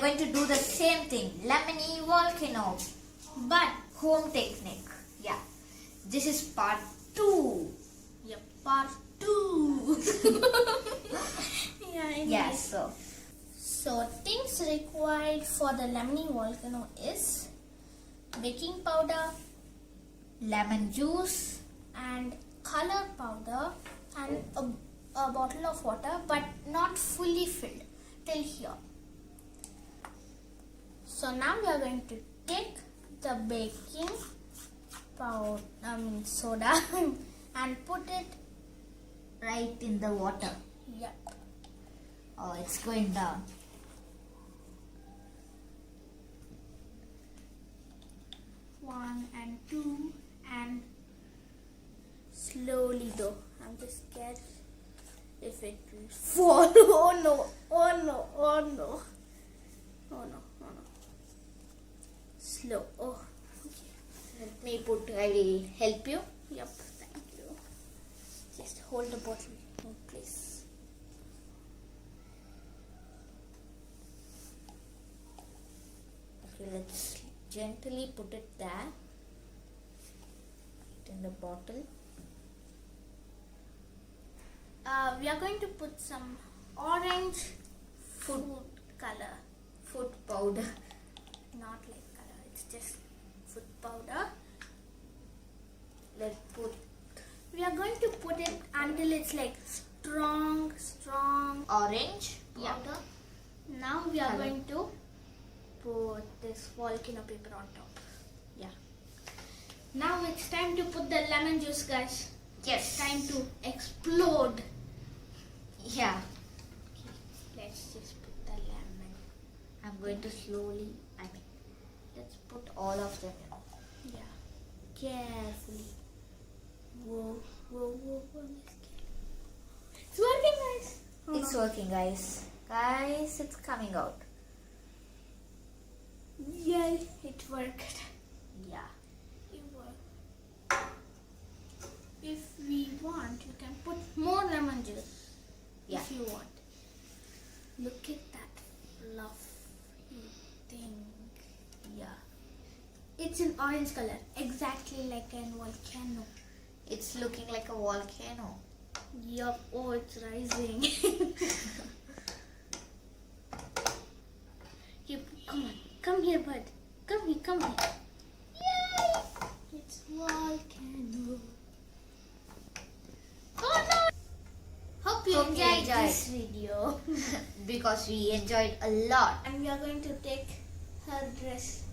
going to do the same thing. Lemony volcano. But home technique. Yeah. This is part 2. Yeah, part 2. Yeah, so things required for the lemony volcano is baking powder lemon juice. and color powder and a bottle of water, but not fully filled till here. So now we are going to take the baking powder, soda, and put it Right in the water. Yep. Oh, it's going down. One and two, and slowly though. I'm just scared if it will fall. Oh no! Oh no! Oh no! Oh no! Oh no! Slow. Oh. Okay. Let me put, I will help you. Yep. Thank you. Just hold the bottle in place. Okay, let's gently put it there. Put in the bottle. We are going to put some orange food color. Food powder. Not like color. It's just food powder. Let's put We are going to put it until it's like strong. orange Yeah. powder. Now we are Color. going to put this volcano paper on top. Yeah. Now it's time to put the lemon juice, guys. Yes. Time to explode. Yeah. Let's just put the lemon. I'm going to slowly, let's put all of them in. Yeah. Carefully. Whoa. I'm scared. It's working, guys. Oh, It's no. working, guys. Guys, it's coming out. Yeah, it worked. Yeah. It worked. If we want, you can put more lemon juice. Yeah. If you want. Look at that fluffy thing. Yeah. It's an orange color, exactly like a volcano. It's looking like a volcano. Yup. Oh, it's rising. Come on. Come here, bud. Come here. Yay! It's volcano. Oh no! Hope you Hope you enjoyed enjoyed. this video. Because we enjoyed a lot. And we are going to take her dress.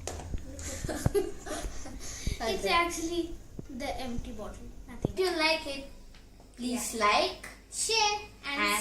It's actually the empty bottle. Nothing. If you like it, please like, Share and